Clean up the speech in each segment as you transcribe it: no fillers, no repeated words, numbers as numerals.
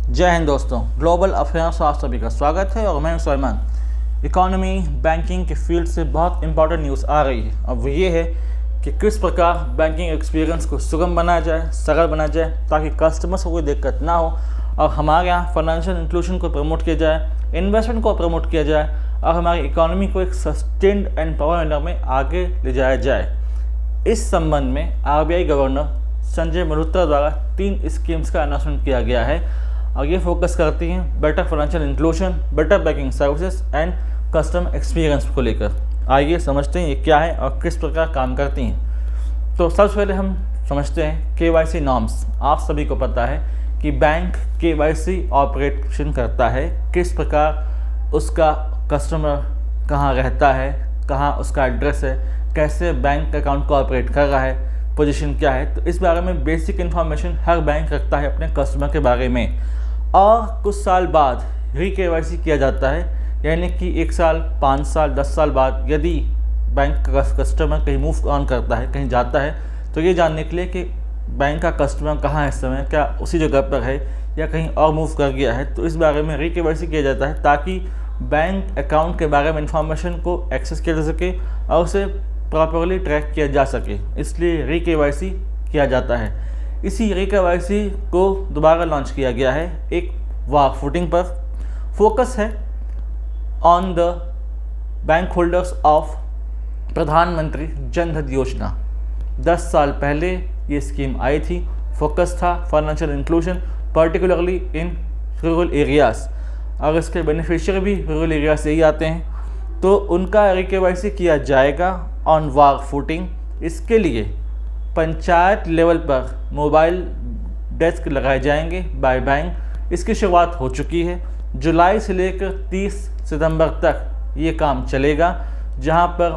जय हिंद दोस्तों, global affairs आप सभी का स्वागत है और मैं हूं सलमान। इकोनॉमी बैंकिंग के फील्ड से बहुत इंपॉर्टेंट न्यूज़ आ रही है। अब वो ये है कि किस प्रकार बैंकिंग एक्सपीरियंस को सुगम बनाया जाए, सरल बनाया जाए, ताकि कस्टमर्स को कोई दिक्कत ना हो और हमारे यहाँ फाइनेंशियल इंक्लूजन को प्रमोट किया जाए, इन्वेस्टमेंट को प्रमोट किया जाए और हमारी इकोनॉमी को एक सस्टेन्ड एंड पावर मैनर में आगे ले जाया जाए। इस संबंध में आरबीआई गवर्नर संजय मल्होत्रा द्वारा 3 स्कीम्स का अनाउंसमेंट किया गया है और ये फोकस करती हैं better financial inclusion, better banking services and customer experience को लेकर। आइए समझते हैं ये क्या है और किस प्रकार काम करती हैं। तो सबसे पहले हम समझते हैं केवाईसी नॉर्म्स। आप सभी को पता है कि बैंक केवाईसी ऑपरेशन करता है, किस प्रकार उसका कस्टमर कहाँ रहता है, कहाँ उसका एड्रेस है, कैसे बैंक अकाउंट को ऑपरेट कर रहा है, पोजीशन क्या है। तो इस बारे में बेसिक इन्फॉर्मेशन हर बैंक रखता है अपने कस्टमर के बारे में। और कुछ साल बाद री केवाईसी किया जाता है, यानी कि 1 साल, 5 साल, 10 साल बाद यदि बैंक का कस्टमर कहीं मूव ऑन करता है, कहीं जाता है, तो ये जानने के लिए कि बैंक का कस्टमर कहाँ है इस समय, क्या उसी जगह पर है या कहीं और मूव कर गया है, तो इस बारे में री केवाईसी किया जाता है ताकि बैंक अकाउंट के बारे में इंफॉर्मेशन को एक्सेस किया जा सके और उसे प्रॉपरली ट्रैक किया जा सके। इसलिए री केवाईसी किया जाता है। इसी री केवाईसी को दोबारा लॉन्च किया गया है एक वार फुटिंग पर। फोकस है on the bank holders of प्रधानमंत्री जन धन योजना। 10 साल पहले ये स्कीम आई थी। फोकस था financial inclusion, particularly in rural areas, और इसके बेनिफिशियरी भी रूरल एरिया से ही आते हैं। तो उनका री केवाईसी किया जाएगा ऑन वार फुटिंग। इसके लिए पंचायत लेवल पर मोबाइल डेस्क लगाए जाएंगे बाय बैंक। इसकी शुरुआत हो चुकी है। जुलाई से लेकर 30 सितंबर तक ये काम चलेगा, जहां पर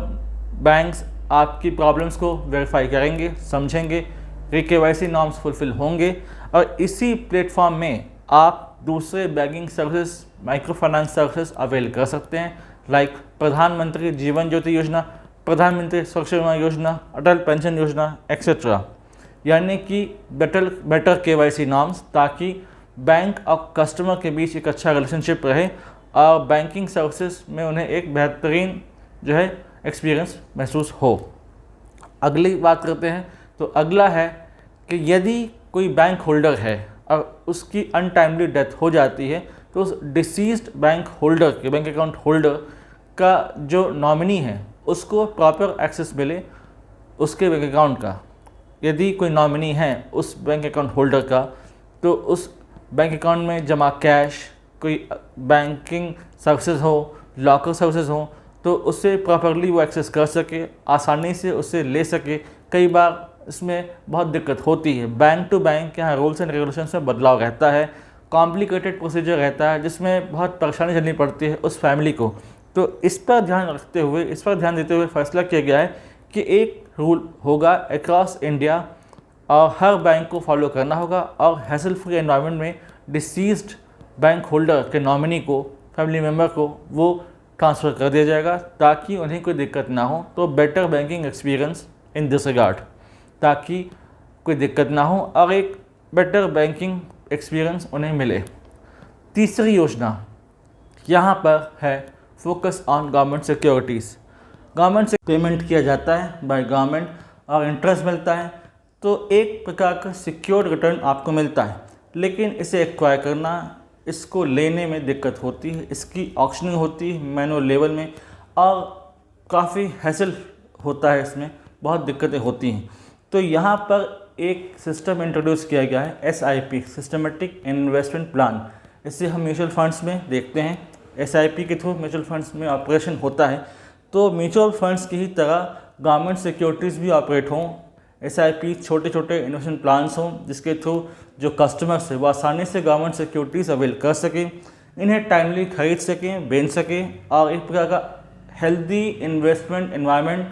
बैंक्स आपकी प्रॉब्लम्स को वेरीफाई करेंगे, समझेंगे, री केवाईसी नॉर्म्स फुलफिल होंगे और इसी प्लेटफॉर्म में आप दूसरे banking services, micro finance services avail कर सकते हैं, लाइक प्रधानमंत्री जीवन ज्योति योजना, प्रधानमंत्री सुरक्षा बीमा योजना, अटल पेंशन योजना एक्सेट्रा। यानी कि बेटर केवाईसी नॉर्म्स, ताकि बैंक और कस्टमर के बीच एक अच्छा रिलेशनशिप रहे और बैंकिंग सर्विसेज में उन्हें एक बेहतरीन एक्सपीरियंस महसूस हो। अगली बात करते हैं। तो अगला है कि यदि कोई बैंक होल्डर है और उसकी अनटाइमली डेथ हो जाती है, तो उस डिसीज्ड बैंक होल्डर के, बैंक अकाउंट होल्डर का जो नॉमिनी है, उसको प्रॉपर एक्सेस मिले उसके बैंक अकाउंट का। यदि कोई नॉमिनी है उस बैंक अकाउंट होल्डर का, तो उस बैंक अकाउंट में जमा कैश, कोई बैंकिंग सर्विसेज हो, लॉकर सर्विसेज हो, तो उससे प्रॉपरली वो एक्सेस कर सके, आसानी से उससे ले सके। कई बार इसमें बहुत दिक्कत होती है। बैंक टू बैंक यहाँ रूल्स एंड रेगुलेशंस में बदलाव रहता है, कॉम्प्लिकेटेड प्रोसीजर रहता है, जिसमें बहुत परेशानी झेलनी पड़ती है उस फैमिली को। तो इस पर ध्यान रखते हुए, इस पर ध्यान देते हुए फैसला किया गया है कि एक रूल होगा अक्रॉस इंडिया और हर बैंक को फॉलो करना होगा और हैसल फ्री एनवायरनमेंट में डिसीज्ड बैंक होल्डर के नॉमिनी को, फैमिली मेम्बर को, वो ट्रांसफ़र कर दिया जाएगा ताकि उन्हें कोई दिक्कत ना हो। तो better banking experience in this regard, ताकि कोई दिक्कत ना हो और एक बेटर बैंकिंग एक्सपीरियंस उन्हें मिले। तीसरी योजना यहाँ पर है focus on government securities. Government से पेमेंट किया जाता है बाय गवर्नमेंट और इंटरेस्ट मिलता है, तो एक प्रकार का सिक्योर्ड रिटर्न आपको मिलता है। लेकिन इसे एक्वायर करना, इसको लेने में दिक्कत होती है, इसकी ऑक्शनिंग होती है मैनुअल लेवल में और काफ़ी हैसल होता है, इसमें बहुत दिक्कतें होती हैं। तो यहाँ पर एक सिस्टम इंट्रोड्यूस किया गया है, SIP, सिस्टमेटिक इन्वेस्टमेंट प्लान। इसे हम म्यूचुअल फंड्स में देखते हैं। SIP के थ्रू म्यूचुअल फंड्स में ऑपरेशन होता है। तो म्यूचुअल फंड्स की ही तरह गवर्नमेंट सिक्योरिटीज़ भी ऑपरेट हों। SIP छोटे छोटे इन्वेस्टमेंट प्लान्स हों, जिसके थ्रू जो कस्टमर्स है वो आसानी से गवर्नमेंट सिक्योरिटीज़ अवेल कर सकें, इन्हें टाइमली खरीद सकें, बेच सकें और एक प्रकार का हेल्दी इन्वेस्टमेंट एनवायरनमेंट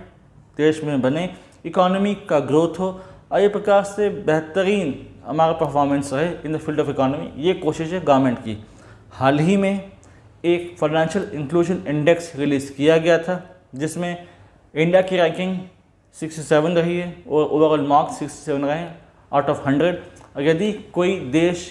देश में बने, इकोनॉमी का ग्रोथ हो और ये प्रकार से बेहतरीन हमारा परफॉर्मेंस रहे in the field of economy. ये कोशिश है गवर्नमेंट की। हाल ही में एक फाइनेंशियल इंक्लूजन इंडेक्स रिलीज़ किया गया था, जिसमें इंडिया की रैंकिंग 67 रही है और ओवरऑल मार्क्स 67 रहे हैं आउट ऑफ 100। और यदि कोई देश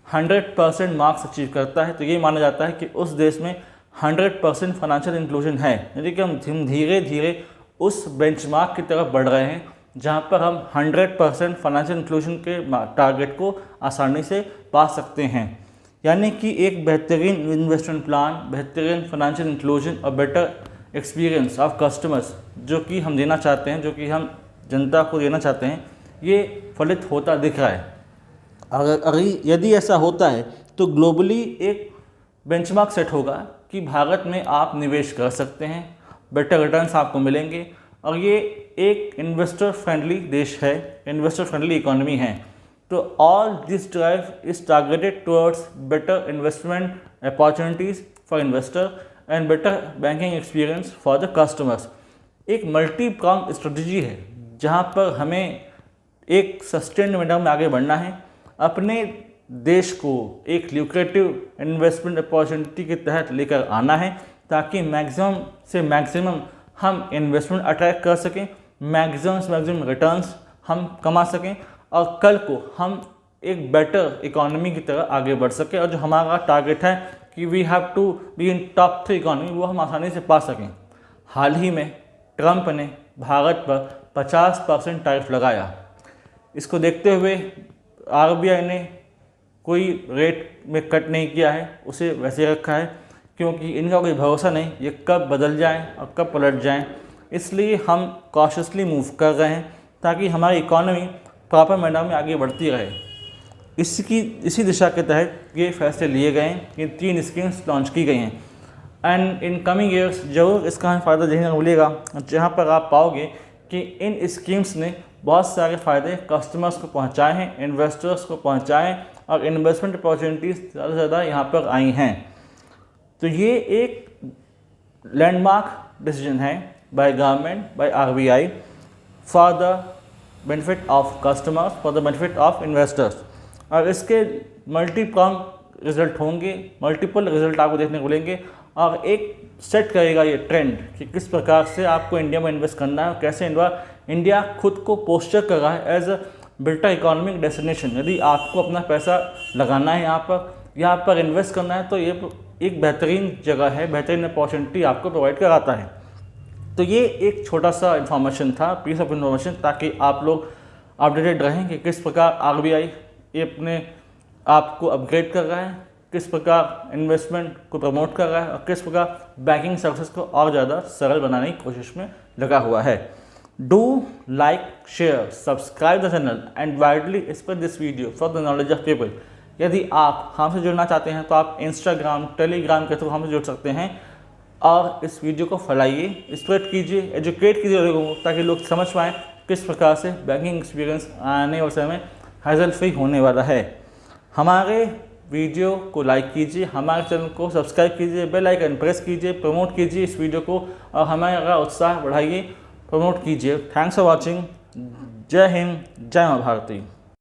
100% मार्क्स अचीव करता है तो ये माना जाता है कि उस देश में 100% फाइनेंशियल इंक्लूजन है, यानी कि हम धीरे धीरे उस बेंचमार्क की तरफ बढ़ रहे हैं जहाँ पर हम 100% फाइनेंशियल इंक्लूजन के टारगेट को आसानी से पा सकते हैं। यानी कि एक बेहतरीन इन्वेस्टमेंट प्लान, बेहतरीन फाइनेंशियल इंक्लूजन और बेटर एक्सपीरियंस ऑफ कस्टमर्स जो कि हम देना चाहते हैं, जो कि हम जनता को देना चाहते हैं, ये फलित होता दिख रहा है। अगर यदि ऐसा होता है तो ग्लोबली एक बेंचमार्क सेट होगा कि भारत में आप निवेश कर सकते हैं, बेटर रिटर्न्स आपको मिलेंगे और ये एक इन्वेस्टर फ्रेंडली देश है, इन्वेस्टर फ्रेंडली इकोनॉमी है। तो all this drive is targeted towards better investment opportunities for investor and better banking experience for the customers. एक मल्टी प्रॉन्ग स्ट्रेटजी है जहाँ पर हमें एक सस्टेन्ड मैनर में आगे बढ़ना है, अपने देश को एक ल्यूक्रेटिव इन्वेस्टमेंट अपॉर्चुनिटी के तहत लेकर आना है ताकि मैक्सिमम से मैक्सिमम हम इन्वेस्टमेंट अट्रैक्ट कर सकें, मैक्सिमम से मैक्सिमम रिटर्न्स हम कमा सकें और कल को हम एक बेटर इकोनॉमी की तरह आगे बढ़ सकें और जो हमारा टारगेट है कि we have to be in top 3 economy, वो हम आसानी से पा सकें। हाल ही में ट्रंप ने भारत पर 50% टैरिफ लगाया। इसको देखते हुए RBI ने कोई रेट में कट नहीं किया है, उसे वैसे रखा है क्योंकि इनका कोई भरोसा नहीं ये कब बदल जाएं और कब पलट जाएं। इसलिए हम कॉशियसली मूव कर रहे हैं ताकि हमारी इकोनॉमी प्रॉपर मैनर में आगे बढ़ती रहे। इसी दिशा के तहत ये फैसले लिए गए हैं, ये 3 स्कीम्स लॉन्च की गई हैं एंड इन कमिंग ईयर्स ज़रूर इसका हमें फ़ायदा देखने को मिलेगा, जहाँ पर आप पाओगे कि इन स्कीम्स ने बहुत सारे फ़ायदे कस्टमर्स को पहुँचाए हैं, इन्वेस्टर्स को पहुँचाए हैं और इन्वेस्टमेंट अपॉर्चुनिटीज़ ज़्यादा से ज़्यादा यहाँ पर आई हैं। तो ये एक लैंडमार्क डिसीजन है by government, by RBI for the benefit of customers, for the benefit of investors. और इसके मल्टी प्रॉन्ग रिजल्ट होंगे, मल्टीपल रिजल्ट आपको देखने को मिलेंगे और एक सेट करेगा ये ट्रेंड कि किस प्रकार से आपको इंडिया में इन्वेस्ट करना है और कैसे इंडिया खुद को पोस्चर कर रहा है as a better economic destination. यदि आपको अपना पैसा लगाना है यहाँ पर इन्वेस्ट करना है तो ये एक बेहतरीन जगह है, बेहतरीन अपॉर्चुनिटी आपको प्रोवाइड कराता है। तो ये एक छोटा सा इन्फॉर्मेशन था, पीस ऑफ इन्फॉर्मेशन, ताकि आप लोग अपडेटेड रहें कि किस प्रकार RBI ये अपने आप को अपग्रेड कर रहा है, किस प्रकार इन्वेस्टमेंट को प्रमोट कर रहा है और किस प्रकार बैंकिंग सर्विसेज को और ज़्यादा सरल बनाने की कोशिश में लगा हुआ है। Do like, share, subscribe the channel and widely spread this video for the knowledge of people. यदि आप हमसे जुड़ना चाहते हैं तो आप इंस्टाग्राम, टेलीग्राम के थ्रू हमसे जुड़ सकते हैं और इस वीडियो को फैलाइए, स्प्रेड कीजिए, एजुकेट कीजिए लोगों को ताकि लोग समझ पाएँ किस प्रकार से बैंकिंग एक्सपीरियंस आने वाले समय में हैज़ल फ्री होने वाला है। हमारे वीडियो को लाइक कीजिए, हमारे चैनल को सब्सक्राइब कीजिए, बेल आइकन प्रेस कीजिए, प्रमोट कीजिए इस वीडियो को और हमारा उत्साह बढ़ाइए, प्रमोट कीजिए। Thanks for watching. जय हिंद, जय माँ भारती।